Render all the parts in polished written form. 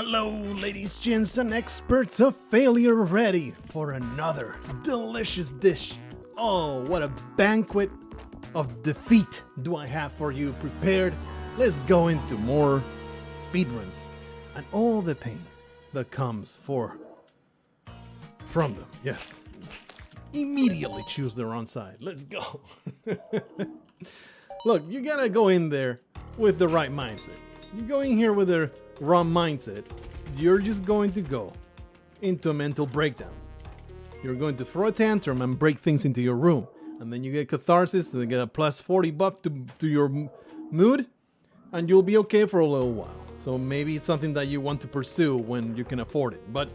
Hello, ladies, gents, and experts of failure, ready for another delicious dish. Oh, what a banquet of defeat do I have for you prepared. Let's go into more speedruns and all the pain that comes from them. Yes. Immediately choose the wrong side. Let's go. Look, you gotta go in there with the right mindset. You go in here with the wrong mindset, you're just going to go into a mental breakdown. You're going to throw a tantrum and break things into your room. And then you get catharsis and get a plus 40 buff to your mood. And you'll be okay for a little while. So maybe it's something that you want to pursue when you can afford it. But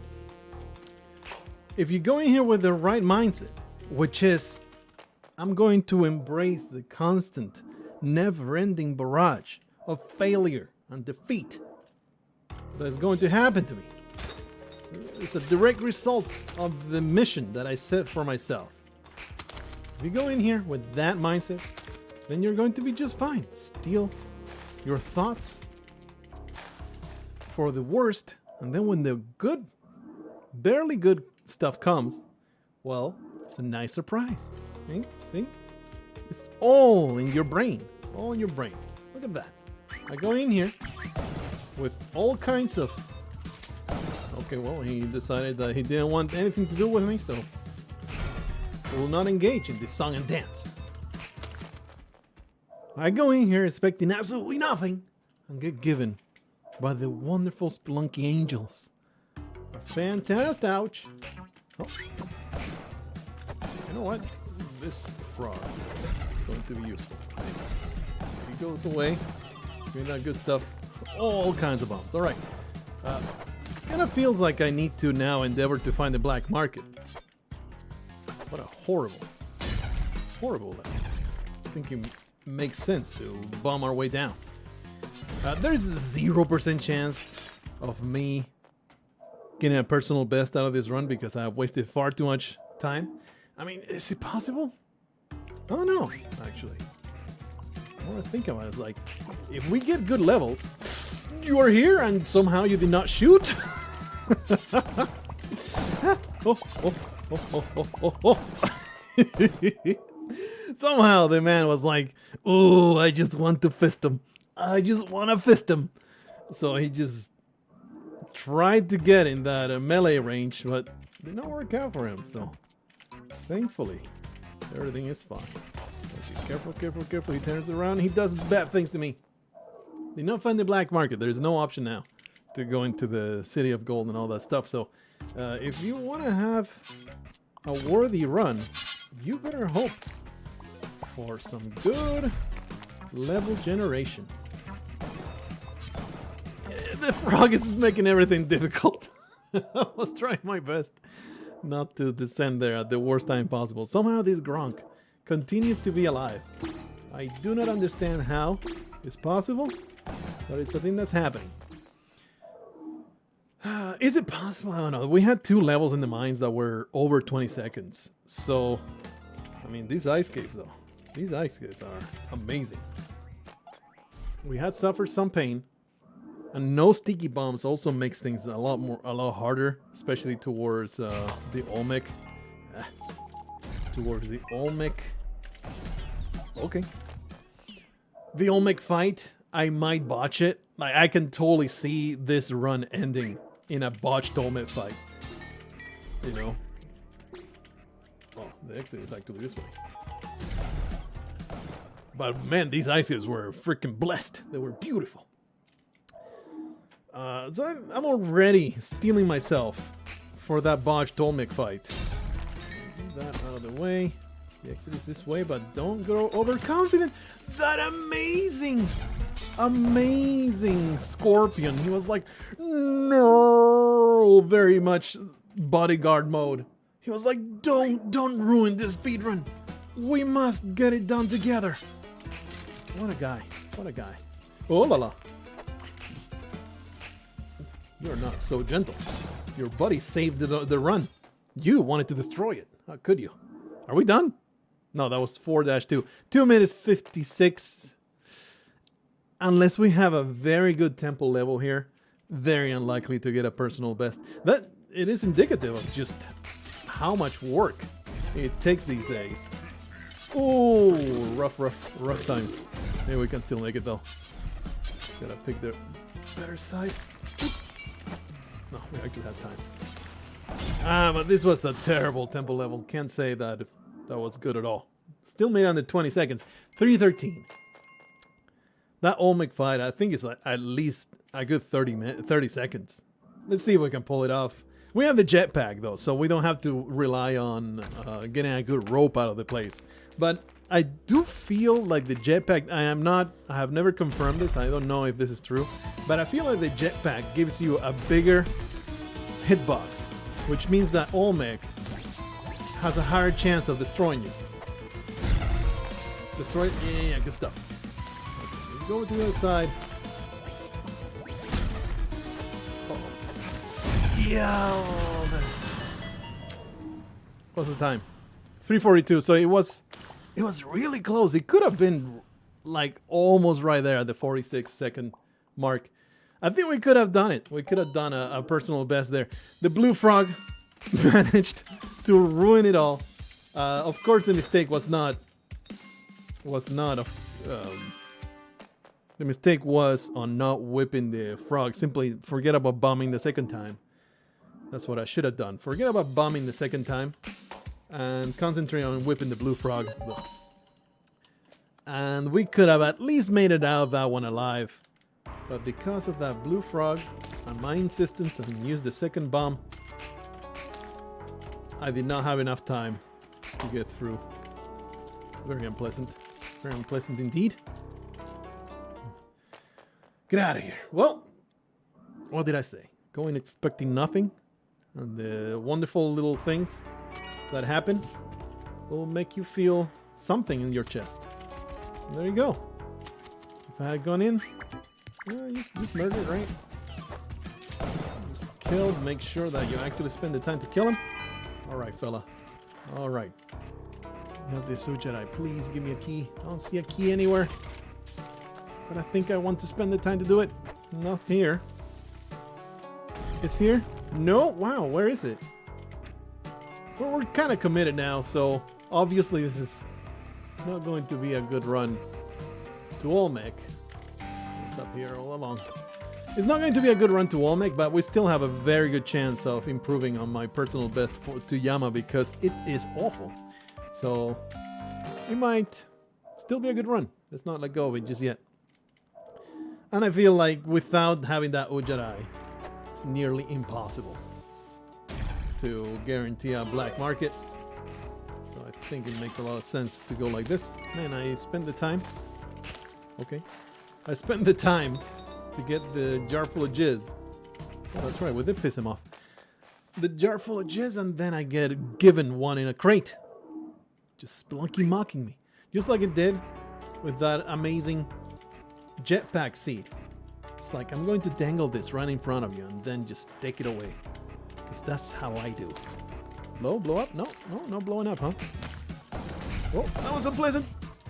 if you go in here with the right mindset, which is, I'm going to embrace the constant, never-ending barrage of failure and defeat that's going to happen to me. It's a direct result of the mission that I set for myself. If you go in here with that mindset, then you're going to be just fine. Steal your thoughts for the worst, and then when the good, barely good stuff comes, well, it's a nice surprise. See? It's all in your brain. All in your brain. Look at that. I go in here with all kinds of... Okay, well, he decided that he didn't want anything to do with me, so he will not engage in this song and dance. I go in here expecting absolutely nothing and get given by the wonderful Spelunky angels. A fantastic... Ouch. Oh. You know what? This frog is going to be useful. He goes away. Doing that good stuff. All kinds of bombs. Alright. Kind of feels like I need to now endeavor to find the black market. What a horrible level. I think it makes sense to bomb our way down. There's a 0% chance of me getting a personal best out of this run because I have wasted far too much time. I mean, is it possible? I don't know, actually. The more I think about it, it's like, if we get good levels, you are here and somehow you did not shoot? Somehow the man was like, oh, I just want to fist him. I just want to fist him. So he just tried to get in that melee range, but it did not work out for him. So thankfully, everything is fine. Careful. He turns around. He does bad things to me. Did not find the black market. There's no option now to go into the city of gold and all that stuff. So if you want to have a worthy run, you better hope for some good level generation. The frog is making everything difficult. I was trying my best not to descend there at the worst time possible. Somehow this Gronk continues to be alive. I do not understand how it's possible, but it's a thing that's happening. Is it possible? I don't know. We had 2 levels in the mines that were over 20 seconds. So, I mean, these ice caves though. These ice caves are amazing. We had suffered some pain. And no sticky bombs also makes things a lot harder, especially towards the Olmec. Towards the Olmec. Okay. The Olmec fight, I might botch it. Like, I can totally see this run ending in a botched Olmec fight. You know? Oh, the exit is actually this way. But man, these ices were freaking blessed. They were beautiful. So I'm already stealing myself for that botched Olmec fight. Get that out of the way. The exit is this way, but don't grow overconfident. That amazing scorpion. He was like, no, very much bodyguard mode. He was like, don't ruin this speedrun. We must get it done together. What a guy. Oh la la. You're not so gentle. Your buddy saved the run. You wanted to destroy it. How could you? Are we done? No, that was 4-2. 2 minutes 56. Unless we have a very good tempo level here, very unlikely to get a personal best. That it is indicative of just how much work it takes these days. Oh, rough times. Maybe we can still make it though. Gotta pick the better side. No, we actually have time. But this was a terrible tempo level. Can't say that that was good at all. Still made under 20 seconds. 3:13. That Olmec fight, I think, is like at least a good 30 seconds. Let's see if we can pull it off. We have the jetpack though, so we don't have to rely on getting a good rope out of the place. But I do feel like the jetpack, I have never confirmed this, I don't know if this is true, but I feel like the jetpack gives you a bigger hitbox, which means that Olmec has a higher chance of destroying you. Destroy it? Yeah, good stuff. Okay, let's go to the other side. Yeah, what's the time? 3:42. So it was really close. It could have been like almost right there at the 46-second mark. I think we could have done it. We could have done a personal best there. The blue frog managed to ruin it all. Of course, the mistake was not. The mistake was on not whipping the frog. Simply forget about bombing the second time. That's what I should have done. Forget about bombing the second time and concentrate on whipping the blue frog. And we could have at least made it out of that one alive. But because of that blue frog and my insistence and use the second bomb, I did not have enough time to get through. Very unpleasant. Very unpleasant indeed. Get out of here. Well, what did I say? Going expecting nothing, and the wonderful little things that happen will make you feel something in your chest. And there you go. If I had gone in, just murdered, right? Just killed. Make sure that you actually spend the time to kill him. All right, fella. All right. Have this Jedi. Please give me a key. I don't see a key anywhere. But I think I want to spend the time to do it. Not here. It's here? No? Wow, where is it? Well, we're kind of committed now, so obviously this is not going to be a good run to Olmec. It's up here all along. It's not going to be a good run to Olmec, but we still have a very good chance of improving on my personal best to Yama because it is awful. So it might still be a good run. Let's not let go of it just yet. And I feel like without having that Ujjarai, it's nearly impossible to guarantee a black market. So I think it makes a lot of sense to go like this. Man, I spent the time. Okay. I spent the time to get the jar full of jizz. Oh, that's right, we did piss him off. The jar full of jizz, and then I get given one in a crate. Just Spelunky mocking me. Just like it did with that amazing jetpack seed. It's like, I'm going to dangle this right in front of you and then just take it away. Because that's how I do. Blow up? No, blowing up, huh? Oh, that was unpleasant.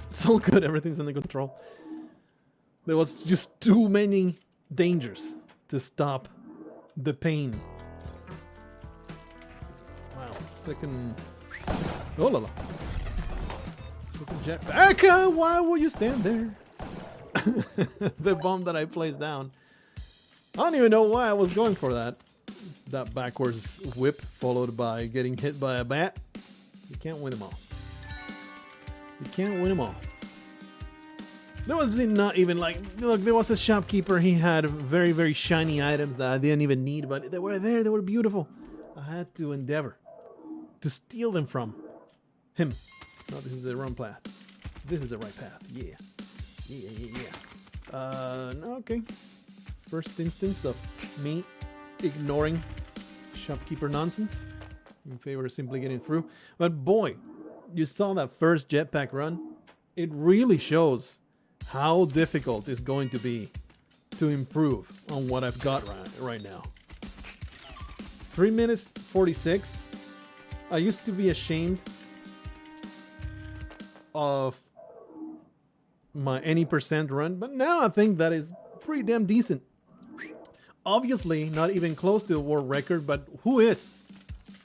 It's all good, everything's under control. There was just too many dangers to stop the pain. Wow, second... Oh la la. Second jetpack. Why will you stand there? The bomb that I placed down. I don't even know why I was going for that. That backwards whip followed by getting hit by a bat. You can't win them all. You can't win them all. There was not even like, look, there was a shopkeeper. He had very, very shiny items that I didn't even need, but they were there. They were beautiful. I had to endeavor to steal them from him. No, this is the wrong path. This is the right path. Yeah. No, okay. First instance of me ignoring shopkeeper nonsense in favor of simply getting through. But boy, you saw that first jetpack run. It really shows how difficult it's going to be to improve on what I've got right now. 3 minutes 46. I used to be ashamed of my any percent run, but now I think that is pretty damn decent. Obviously, not even close to the world record, but who is?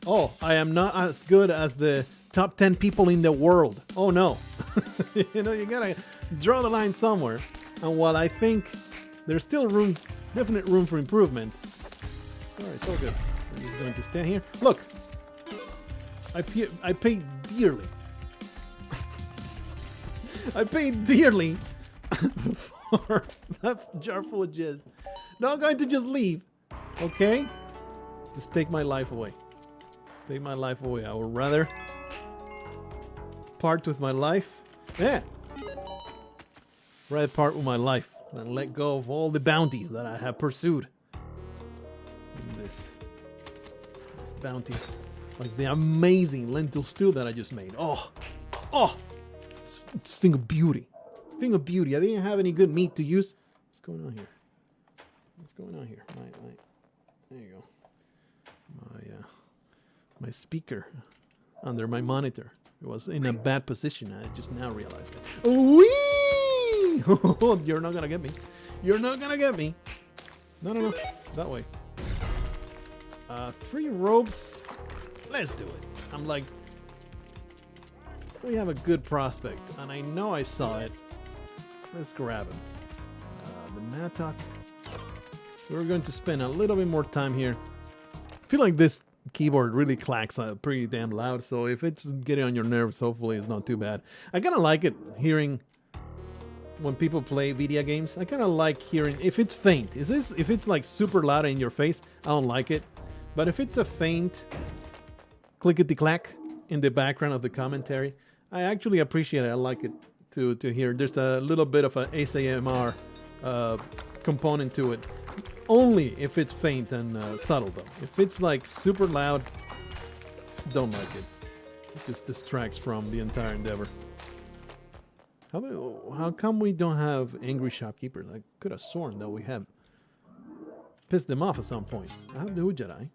Oh, I am not as good as the top 10 people in the world. Oh no. You know, you gotta draw the line somewhere. And while I think there's still room, definite room for improvement. Sorry, so good. I'm just going to stand here. Look, I paid dearly. I paid dearly for that jar full of jizz. Not going to just leave, okay? Just take my life away. Take my life away. I would rather part with my life. Yeah. Rather part with my life than let go of all the bounties that I have pursued. In these bounties. Like the amazing lentil stew that I just made. Oh. It's a thing of beauty. Thing of beauty. I didn't have any good meat to use. What's going on here? What's going on here? There you go. My speaker under my monitor. It was in a bad position. I just now realized it. Whee! You're not gonna get me. You're not gonna get me. No. That way. 3 ropes. Let's do it. I'm like, we have a good prospect, and I know I saw it. Let's grab him. The mattock. We're going to spend a little bit more time here. I feel like this keyboard really clacks pretty damn loud, so if it's getting on your nerves, hopefully it's not too bad. I kind of like it hearing when people play video games. I kind of like hearing if it's faint. If it's like super loud in your face, I don't like it. But if it's a faint clickety-clack in the background of the commentary, I actually appreciate it. I like it to hear. There's a little bit of an ASMR component to it. Only if it's faint and subtle, though. If it's like super loud, don't like it. It just distracts from the entire endeavor. How come we don't have angry shopkeepers? I could have sworn that we have pissed them off at some point. How do Jedi?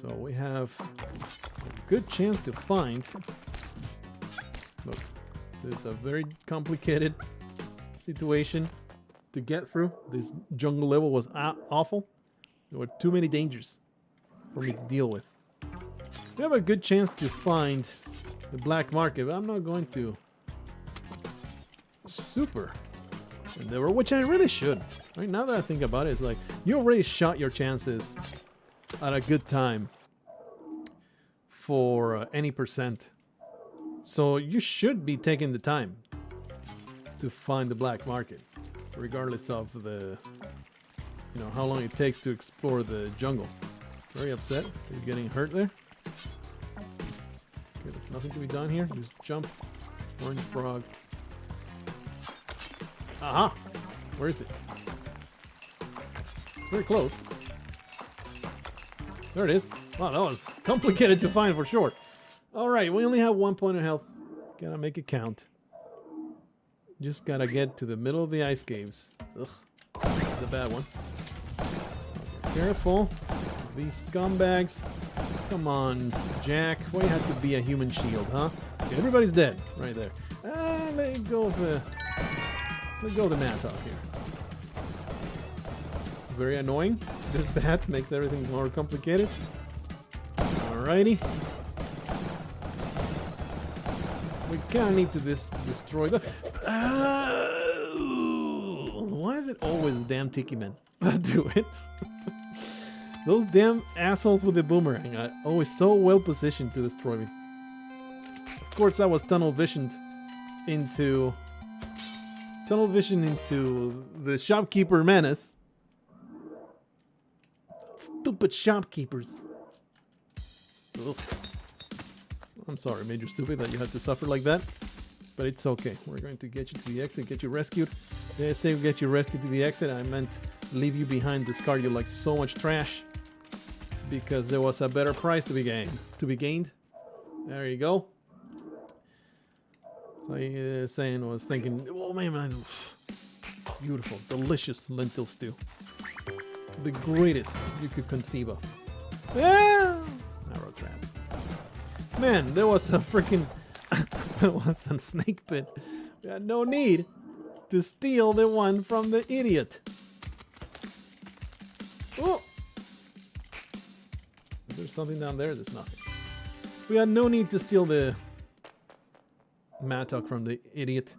So we have a good chance to find. Look, this is a very complicated situation to get through. This jungle level was awful. There were too many dangers for me to deal with. We have a good chance to find the black market, but I'm not going to super endeavor, which I really should. Right now that I think about it, it's like you already shot your chances at a good time for any percent. So you should be taking the time to find the black market, regardless of the, how long it takes to explore the jungle. Very upset. You're getting hurt there. Okay, there's nothing to be done here. Just jump. Orange frog. Aha! Where is it? Very close. There it is. Wow, that was complicated to find for sure. Alright, we only have 1 point of health. Gotta make it count. Just gotta get to the middle of the ice caves. Ugh, that's a bad one. Careful. These scumbags. Come on, Jack. Why you have to be a human shield, huh? Okay, everybody's dead. Right there. Let go of the mattock here. Very annoying. This bat makes everything more complicated. Alrighty. We kind of need to destroy the... why is it always the damn tiki men that do it? Those damn assholes with the boomerang are always so well positioned to destroy me. Of course, I was tunnel visioned into the shopkeeper menace. Stupid shopkeepers. Ugh. I'm sorry, Major Stupid, that you had to suffer like that. But it's okay. We're going to get you to the exit, get you rescued. Did I say get you rescued to the exit? I meant leave you behind, discard you like so much trash. Because there was a better price to be gained. There you go. So I was thinking, oh man, beautiful, delicious lentil stew. The greatest you could conceive of. Ah! Arrow trap. Man, there was a freaking... there was a snake pit. We had no need to steal the one from the idiot. Oh! Is there something down there? There's nothing. We had no need to steal the mattock from the idiot.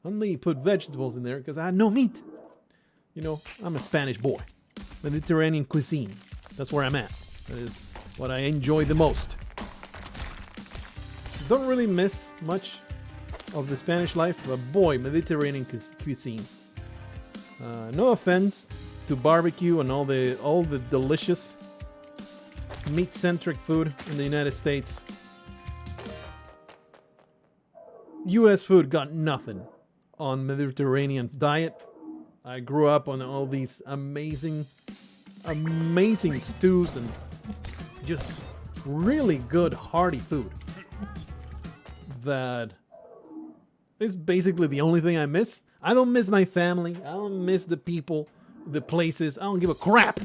Only put vegetables in there because I had no meat. You know, I'm a Spanish boy. Mediterranean cuisine. That's where I'm at. That is what I enjoy the most. Don't really miss much of the Spanish life, but boy, Mediterranean cuisine. No offense to barbecue and all the delicious meat-centric food in the United States. U.S. food got nothing on Mediterranean diet. I grew up on all these amazing stews and just really good hearty food. That is basically the only thing I miss. I don't miss my family. I don't miss the people, the places. I don't give a crap.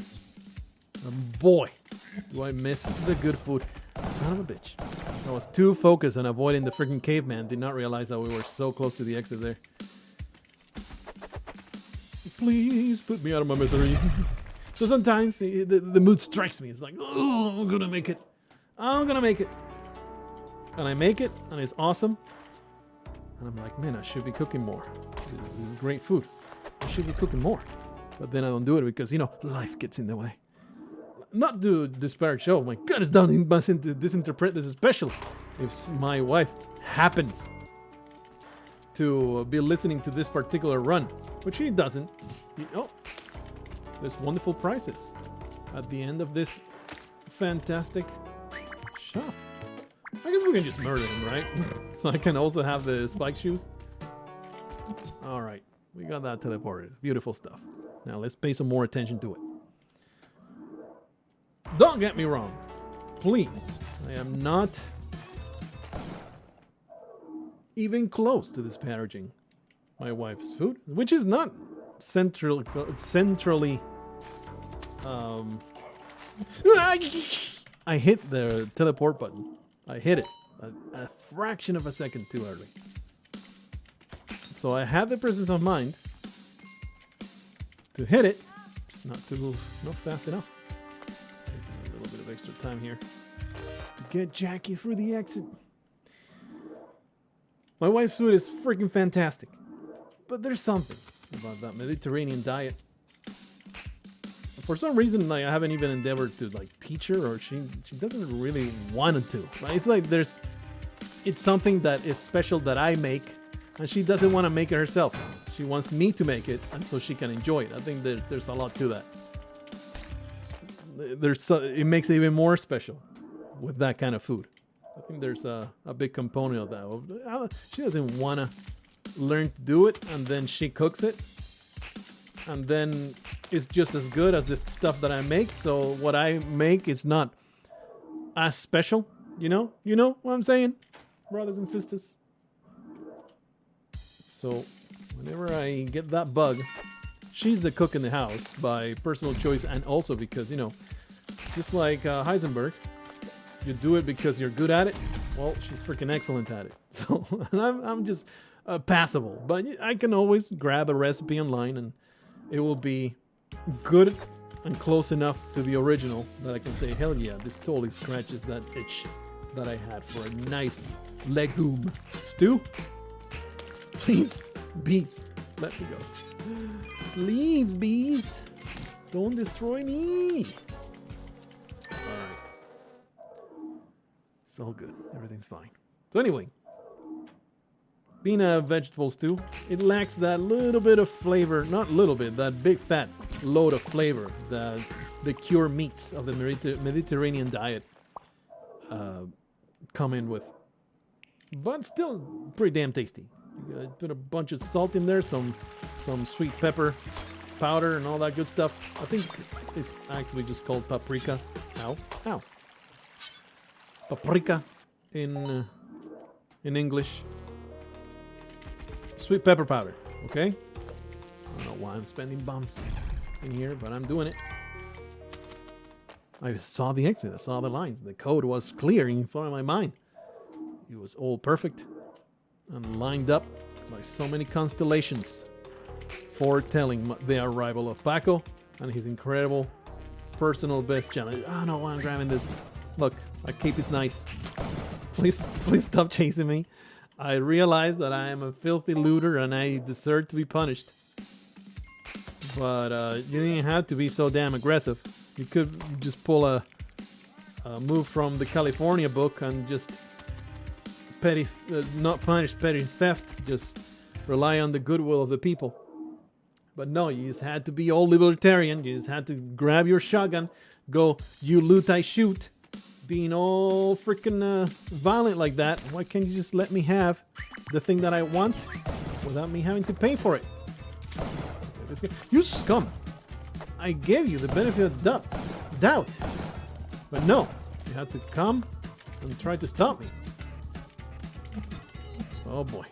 And boy, do I miss the good food. Son of a bitch. I was too focused on avoiding the freaking caveman. Did not realize that we were so close to the exit there. Please put me out of my misery. So sometimes the mood strikes me. It's like, oh, I'm gonna make it. I'm gonna make it. And I make it, and it's awesome. And I'm like, man, I should be cooking more. This is great food. I should be cooking more. But then I don't do it because, you know, life gets in the way. Not to disparage, oh my goodness, don't misinterpret this, especially if my wife happens to be listening to this particular run, which she doesn't. You know, there's wonderful prizes at the end of this fantastic shop. I guess we can just murder him, right? So I can also have the spike shoes. All right, we got that teleported. Beautiful stuff. Now let's pay some more attention to it. Don't get me wrong. Please, I am not even close to disparaging my wife's food, which is not centrally. I hit the teleport button. I hit it a fraction of a second too early. So I had the presence of mind to hit it, just not fast enough. Taking a little bit of extra time here to get Jackie through the exit. My wife's food is freaking fantastic, but there's something about that Mediterranean diet. For some reason, like, I haven't even endeavored to like teach her, or she doesn't really want to. Like, it's like it's something that is special that I make, and she doesn't want to make it herself. She wants me to make it, and so she can enjoy it. I think there's a lot to that. It makes it even more special with that kind of food. I think there's a big component of that. She doesn't want to learn to do it, and then she cooks it, and then it's just as good as the stuff that I make. So what I make is not as special. You know what I'm saying, brothers and sisters. So whenever I get that bug, she's the cook in the house by personal choice, and also because, you know, just like Heisenberg, you do it because you're good at it. Well, she's freaking excellent at it. So I'm just passable, but I can always grab a recipe online and it will be good and close enough to the original that I can say, hell yeah, this totally scratches that itch that I had for a nice legume stew. Please, bees, let me go. Please, bees, don't destroy me. Alright. It's all good. Everything's fine. So anyway, being a vegetable stew, it lacks that little bit of flavor, not little bit, that big fat load of flavor that the cured meats of the Mediterranean diet come in with. But still pretty damn tasty. You put a bunch of salt in there, some sweet pepper powder and all that good stuff. I think it's actually just called paprika. Ow. Paprika in English. Sweet pepper powder, okay? I don't know why I'm spending bombs in here, but I'm doing it. I saw the exit, I saw the lines. The code was clear in front of my mind. It was all perfect and lined up like so many constellations, foretelling the arrival of Paco and his incredible personal best challenge. I don't know why I'm grabbing this. Look, my cape is nice. Please stop chasing me. I realize that I am a filthy looter and I deserve to be punished. But you didn't have to be so damn aggressive. You could just pull a move from the California book and just not punish petty theft. Just rely on the goodwill of the people. But no, you just had to be all libertarian. You just had to grab your shotgun, go, you loot, I shoot. Being all freaking violent like that. Why can't you just let me have the thing that I want without me having to pay for it? You scum! I gave you the benefit of the doubt. But no, you had to come and try to stop me. Oh boy.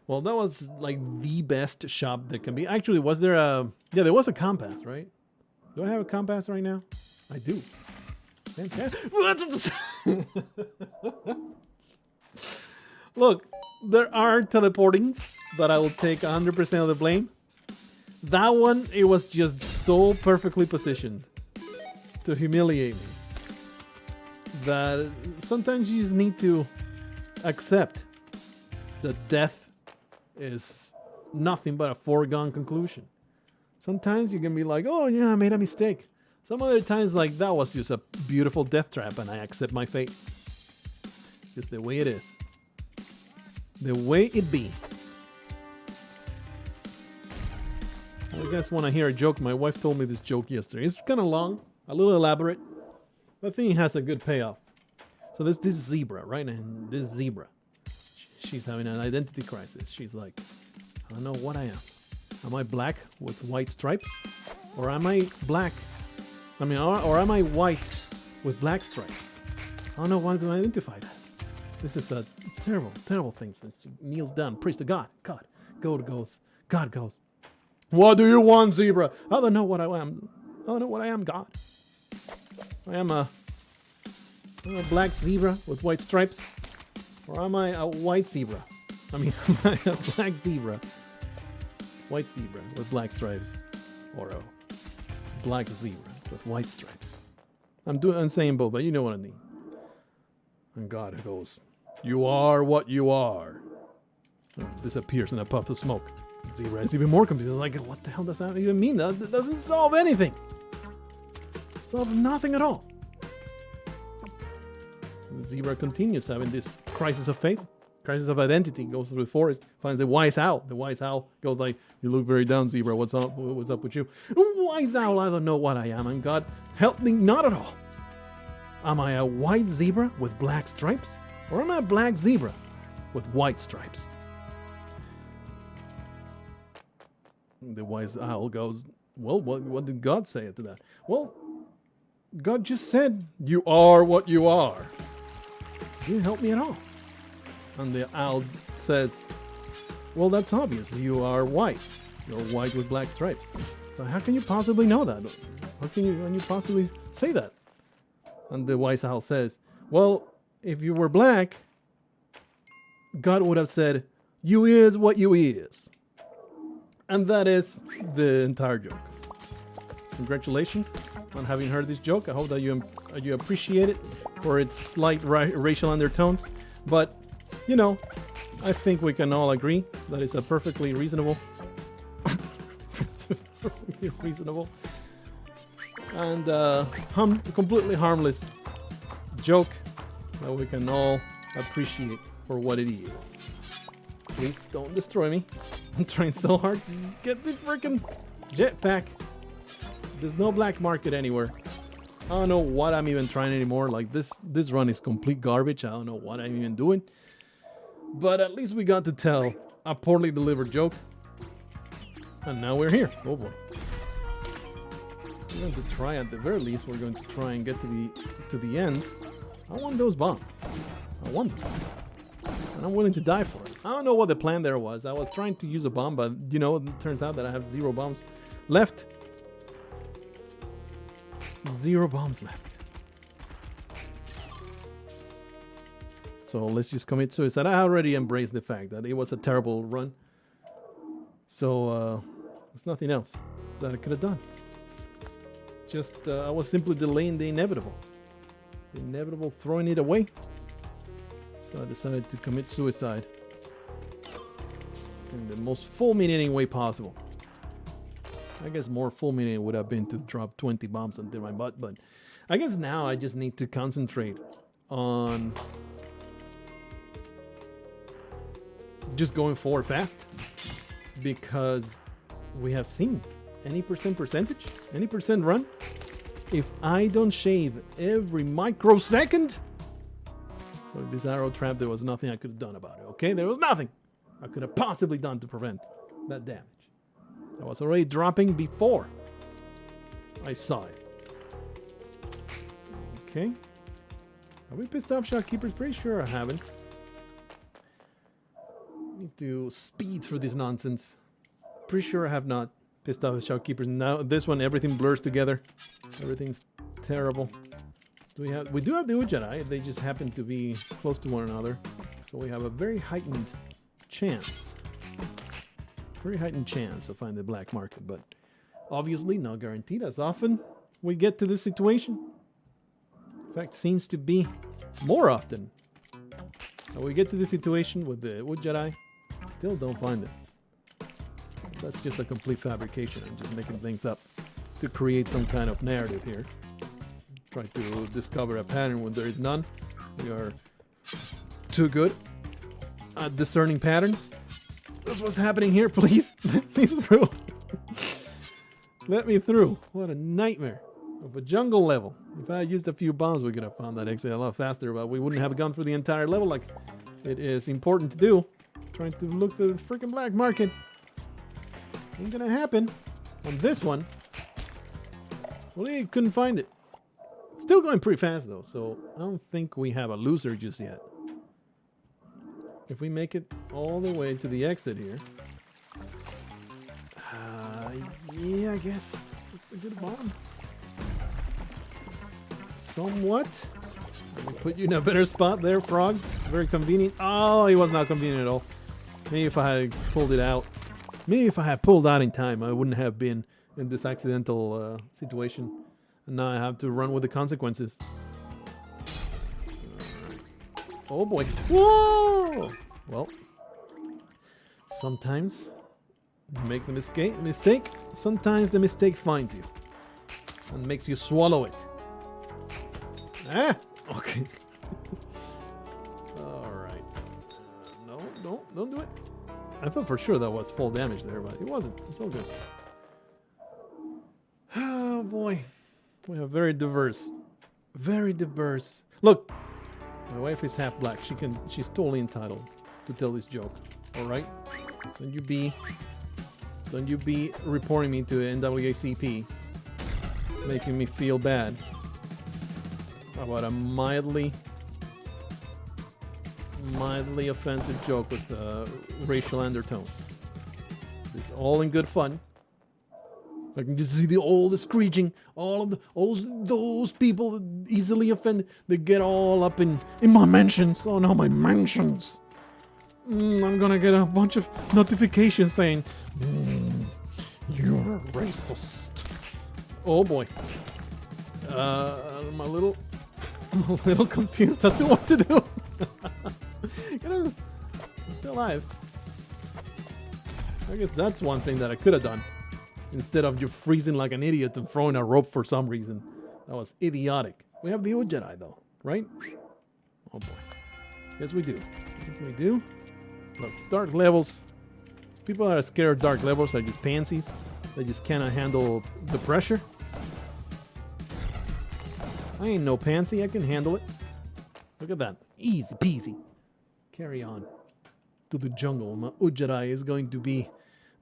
Well, that was like the best shop that can be. Actually, was there a... Yeah, there was a compass, right? Do I have a compass right now? I do. Look, there are teleportings that I will take 100% of the blame. That one, it was just so perfectly positioned to humiliate me that sometimes you just need to accept that death is nothing but a foregone conclusion. Sometimes you can be like, oh yeah, I made a mistake. Some other times, like, that was just a beautiful death trap and I accept my fate. Just the way it is. The way it be. Well, I guess when I hear a joke, my wife told me this joke yesterday. It's kind of long, a little elaborate, but I think it has a good payoff. So this zebra, right? And this zebra, she's having an identity crisis. She's like, I don't know what I am. Am I black with white stripes? Or am I black? I mean, or am I white with black stripes? I don't know why to identify as. This is a terrible, terrible thing. So she kneels down, prays to God. God goes. God goes. What do you want, zebra? I don't know what I am. I don't know what I am, God. I am a black zebra with white stripes. Or am I a white zebra? I mean, am I a black zebra? White zebra with black stripes. Or a black zebra with white stripes. I'm saying both, but you know what I mean. And God goes, you are what you are. And disappears in a puff of smoke. Zebra is even more confused. Like, what the hell does that even mean? That doesn't solve anything. Solve nothing at all. And the zebra continues having this crisis of faith, crisis of identity. Goes through the forest, finds the wise owl. The wise owl goes like, you look very down, zebra. What's up with you? Wise owl, I don't know what I am. And God, help me not at all. Am I a white zebra with black stripes? Or am I a black zebra with white stripes? The wise owl goes, well, what did God say to that? Well, God just said, you are what you are. You didn't help me at all. And the owl says, well, that's obvious. You are white. You're white with black stripes. So how can you possibly know that? How can you possibly say that? And the wise owl says, well, if you were black, God would have said, you is what you is. And that is the entire joke. Congratulations on having heard this joke. I hope that you appreciate it for its slight racial undertones. But, you know, I think we can all agree that it's a perfectly reasonable and completely harmless joke that we can all appreciate for what it is. Please don't destroy me. I'm trying so hard to get this freaking jetpack. There's no black market anywhere. I don't know what I'm even trying anymore. Like this run is complete garbage. I don't know what I'm even doing. But at least we got to tell a poorly delivered joke. And now we're here. Oh boy. We're going to try, at the very least, we're going to try and get to the end. I want those bombs. I want them. And I'm willing to die for it. I don't know what the plan there was. I was trying to use a bomb, but you know, it turns out that I have 0 bombs left. 0 bombs left. So let's just commit suicide. I already embraced the fact that it was a terrible run. So there's nothing else that I could have done. just I was simply delaying the inevitable. The inevitable, throwing it away. So I decided to commit suicide in the most fulminating way possible. I guess more fulminating would have been to drop 20 bombs into my butt, but I guess now I just need to concentrate on just going forward fast, because we have seen any percentage, any percent run, if I don't shave every microsecond, with this arrow trap, there was nothing I could have done about it, okay? There was nothing I could have possibly done to prevent that damage. I was already dropping before I saw it. Okay. Have we pissed off Shopkeepers? Pretty sure I haven't. Need to speed through this nonsense. Pretty sure I have not pissed off the Shopkeepers. Now this one, everything blurs together. Everything's terrible. We do have the Jedi. They just happen to be close to one another, so we have a very heightened chance. Very heightened chance of finding the black market, but obviously not guaranteed. As often we get to this situation, in fact, seems to be more often. We get to this situation with the Wood Jedi, still don't find it. That's just a complete fabrication. I'm just making things up to create some kind of narrative here. Try to discover a pattern when there is none. We are too good at discerning patterns. That's what's happening here, please. Let me through. Let me through. What a nightmare of a jungle level. If I had used a few bombs, we could have found that exit a lot faster, but we wouldn't have gone through the entire level like it is important to do. Trying to look for the freaking black market. Ain't gonna happen on this one. Well, you couldn't find it. Still going pretty fast though, so I don't think we have a loser just yet. If we make it all the way to the exit here, yeah, I guess it's a good bomb. Somewhat. Let me put you in a better spot there, Frog. Very convenient. Oh, he was not convenient at all. Maybe if I had pulled it out. Maybe if I had pulled out in time, I wouldn't have been in this accidental situation. And now I have to run with the consequences. Oh boy. Whoa! Well, sometimes you make the mistake. Sometimes the mistake finds you and makes you swallow it. Ah! Okay. Alright. No, don't do it. I thought for sure that was full damage there, but it wasn't. It's all good. Oh boy. We are very diverse. Very diverse. Look! My wife is half black. She's totally entitled to tell this joke. Alright? Don't you be reporting me to NAACP, making me feel bad about a mildly offensive joke with racial undertones. It's all in good fun. I can just see all the screeching, all those people easily offended. They get all up in my mentions. Oh no, my mentions. I'm gonna get a bunch of notifications saying, you're a racist. Oh boy. I'm a little confused as to what to do. Still alive. I guess that's one thing that I could have done. Instead of you freezing like an idiot and throwing a rope for some reason. That was idiotic. We have the Jedi though, right? Oh boy. Yes we do. Yes we do. Look, dark levels. People that are scared of dark levels are just pansies. They just cannot handle the pressure. I ain't no pansy. I can handle it. Look at that. Easy peasy. Carry on to the jungle. My Jedi is going to be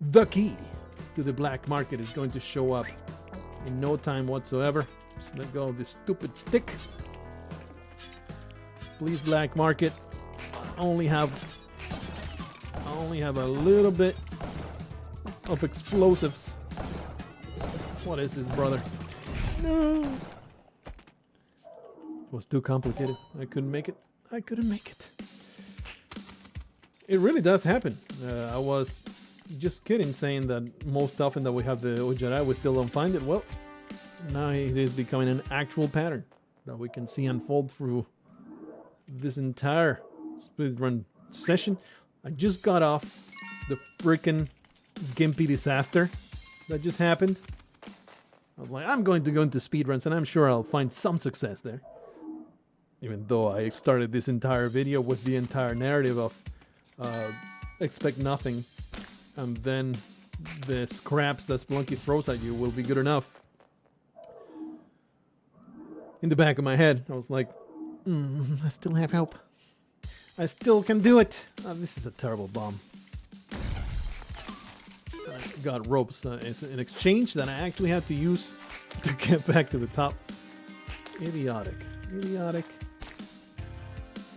the key to the black market. Is going to show up in no time whatsoever. Just let go of this stupid stick. Please, black market. I only have a little bit of explosives. What is this, brother? No. It was too complicated. I couldn't make it. I couldn't make it. It really does happen. I was just kidding saying that most often that we have the Jedi, we still don't find it. Well, Now it is becoming an actual pattern that we can see unfold through this entire speedrun session. I just got off the freaking gimpy disaster that just happened. I was like, I'm going to go into speedruns and I'm sure I'll find some success there. Even though I started this entire video with the entire narrative of expect nothing, and then the scraps that Spelunky throws at you will be good enough. In the back of my head, I was like, I still have hope. I still can do it. This is a terrible bomb. I got ropes as an exchange that I actually had to use to get back to the top. Idiotic. Idiotic.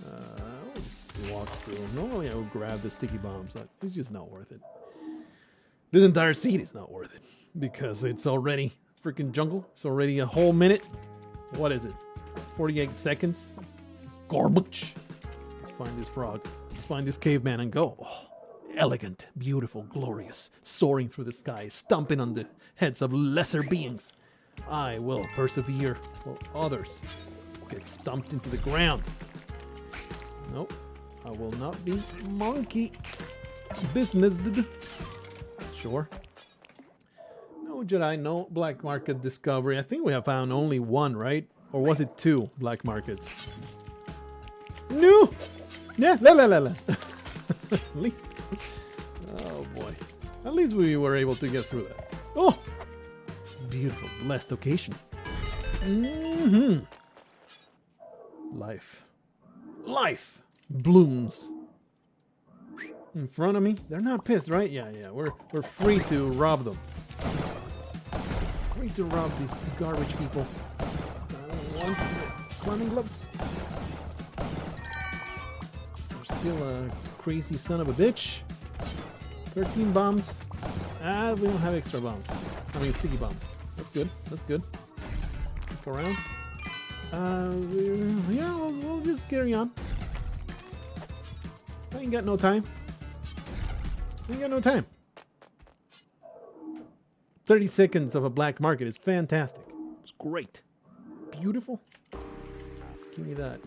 I'll just walk through. Normally I would grab the sticky bombs, but it's just not worth it. This entire seed is not worth it because it's already freaking jungle. It's already a whole minute. What is it? 48 seconds? This is garbage. Let's find this frog. Let's find this caveman and go. Oh, elegant, beautiful, glorious, soaring through the sky, stomping on the heads of lesser beings. I will persevere while others get stomped into the ground. Nope, I will not be monkey businessed. Sure. No Jedi, no black market discovery. I think we have found only one, right? Or was it 2 black markets? No! Yeah, la la la la. At least. Oh boy. At least we were able to get through that. Oh! Beautiful, blessed occasion. Life. Life blooms in front of me. They're not pissed, right? Yeah, yeah. We're free to rob them. Free to rob these garbage people. I don't want climbing gloves. There's still a crazy son of a bitch. 13 bombs. We don't have extra bombs. I mean, sticky bombs. That's good. That's good. Look around. Yeah, we'll just carry on. I ain't got no time. I ain't got no time. 30 seconds of a black market is fantastic. It's great. Beautiful. Give me that.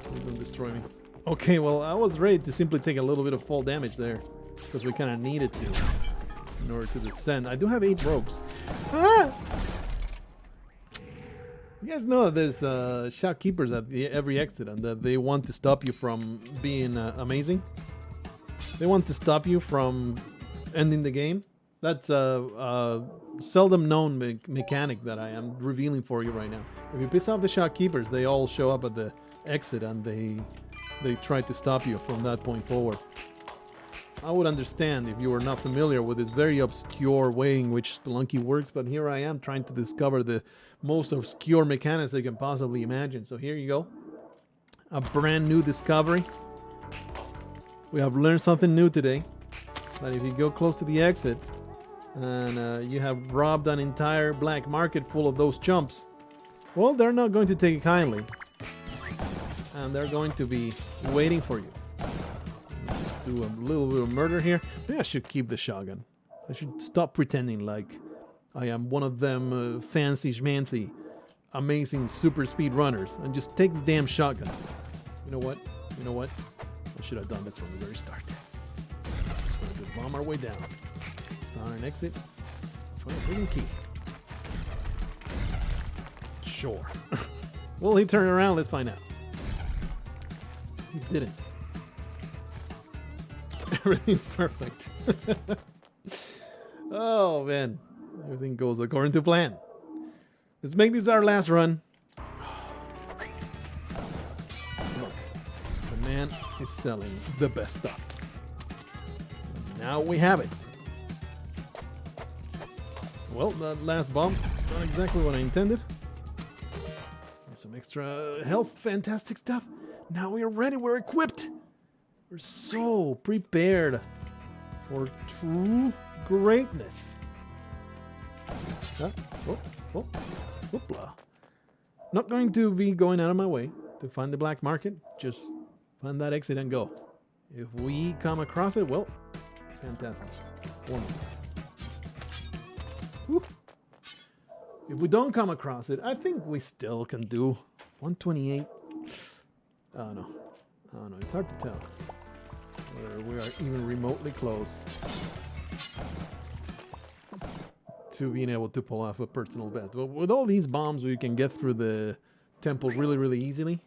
Please don't destroy me. Okay, well, I was ready to simply take a little bit of fall damage there because we kind of needed to in order to descend. I do have 8 ropes. Ah! You guys know that there's shopkeepers at every exit and that they want to stop you from being amazing. They want to stop you from ending the game. That's a seldom known mechanic that I am revealing for you right now. If you piss off the shopkeepers, they all show up at the exit and they try to stop you from that point forward. I would understand if you were not familiar with this very obscure way in which Spelunky works, but here I am trying to discover the most obscure mechanics I can possibly imagine. So here you go. A brand new discovery. We have learned something new today. That if you go close to the exit and you have robbed an entire black market full of those chumps, well, they're not going to take it kindly. And they're going to be waiting for you. Just do a little bit of murder here. Maybe I should keep the shotgun. I should stop pretending like I am one of them fancy schmancy, amazing super speed runners and just take the damn shotgun. You know what? You know what? I should have done this from the very start. Just going to bomb our way down. Found an exit. Find a freaking key. Sure. Will he turn around? Let's find out. He didn't. Everything's perfect. Oh man, everything goes according to plan. Let's make this our last run. Look, the man is selling the best stuff. Now we have it. Well, that last bomb, not exactly what I intended. Some extra health, fantastic stuff. Now we are ready, we're equipped. We're so prepared for true greatness. Huh? Oh, hoopla. Not going to be going out of my way to find the black market. Just find that exit and go. If we come across it, well, fantastic. Wonderful. Woo. If we don't come across it, I think we still can do 128. Oh no. Oh no, it's hard to tell whether we are even remotely close to being able to pull off a personal best. But with all these bombs, we can get through the temple really, really easily.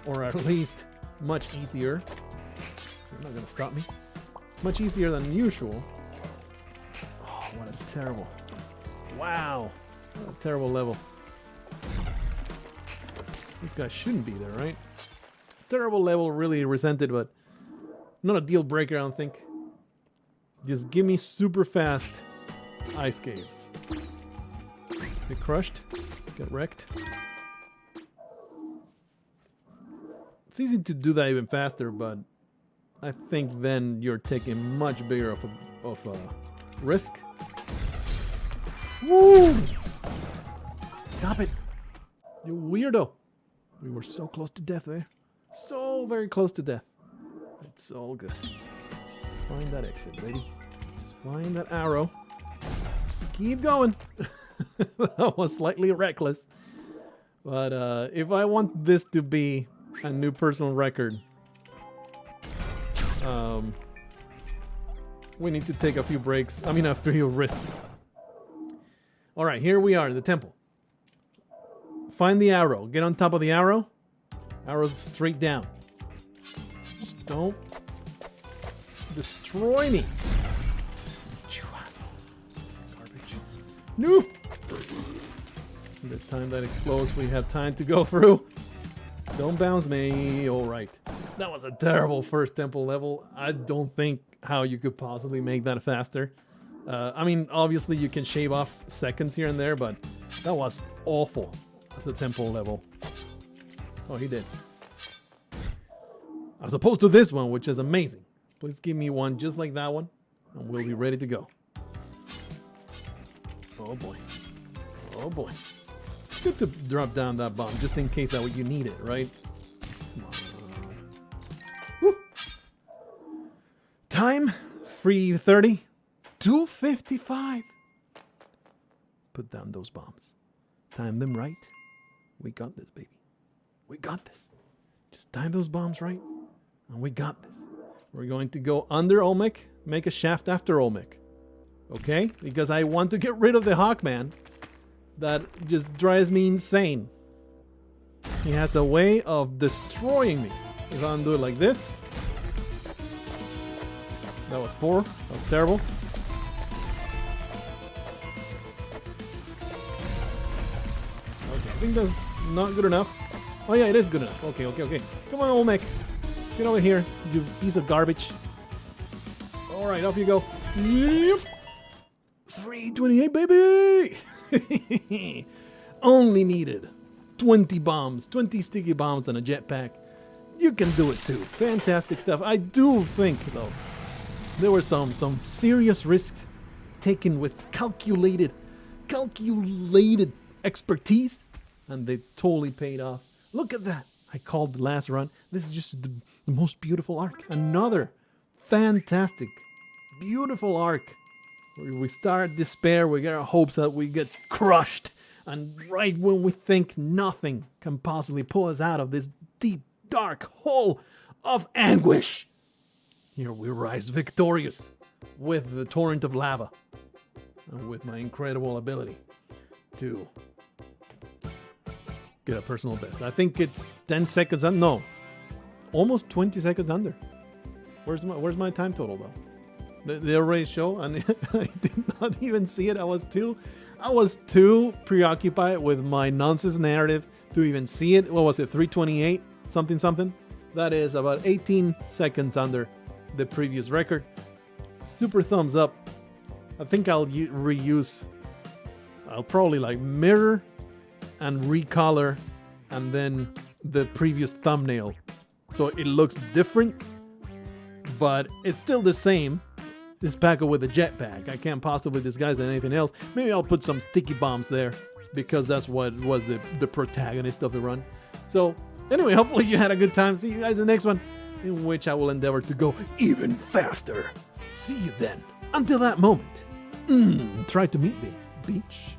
Or at least much easier. You're not gonna stop me. Much easier than usual. Oh, what a terrible. Wow. What a terrible level. This guy shouldn't be there, right? Terrible level, really resented, but not a deal breaker, I don't think. Just give me super fast ice caves. Get crushed. Get wrecked. It's easy to do that even faster, but I think then you're taking much bigger of a risk. Woo! Stop it! You weirdo! We were so close to death there. So very close to death. It's all good. Just find that exit, baby. Just find that arrow. Just keep going. That was slightly reckless. But if I want this to be a new personal record, we need to take a few breaks. I mean, a few risks. All right, here we are in the temple. Find the arrow. Get on top of the arrow. Arrows straight down. Just don't destroy me. You asshole. Garbage. No! The time that explodes, we have time to go through. Don't bounce me. All right. That was a terrible first temple level. I don't think how you could possibly make that faster. I mean, obviously you can shave off seconds here and there, but that was awful as a temple level. Oh, he did. As opposed to this one, which is amazing. Please give me one just like that one, and we'll be ready to go. Oh boy. Oh boy. It's good to drop down that bomb just in case that you need it, right? Come on. Woo. Time 3:30. 2:55. Put down those bombs. Time them right. We got this, baby. We got this. Just time those bombs right, and we got this. We're going to go under Olmec, make a shaft after Olmec. Okay? Because I want to get rid of the Hawkman. That just drives me insane. He has a way of destroying me. If I don't do it like this. That was poor. That was terrible. Okay, I think that's not good enough. Oh yeah, it is good enough. Okay, okay, okay. Come on, Olmec. Get over here, you piece of garbage. Alright, off you go. Yep. 328, baby! Only needed 20 bombs, 20 sticky bombs and a jetpack. You can do it too. Fantastic stuff. I do think, though, there were some serious risks taken with calculated expertise, and they totally paid off. Look at that. I called the last run. This is just the most beautiful arc. Another fantastic, beautiful arc. We start despair, we get our hopes up, we get crushed. And right when we think nothing can possibly pull us out of this deep, dark hole of anguish, here we rise victorious with the torrent of lava and with my incredible ability to get a personal best. I think it's 10 seconds under. No, almost 20 seconds under. Where's my time total though? They already show, and I did not even see it. I was too preoccupied with my nonsense narrative to even see it. What was it? 328 something. That is about 18 seconds under the previous record. Super thumbs up. I think I'll reuse. I'll probably like mirror and recolor, and then the previous thumbnail, so it looks different, but it's still the same. This packer with a jetpack. I can't possibly disguise it anything else. Maybe I'll put some sticky bombs there, because that's what was the protagonist of the run. So anyway, hopefully you had a good time. See you guys in the next one, in which I will endeavor to go even faster. See you then. Until that moment, try to meet me, beach.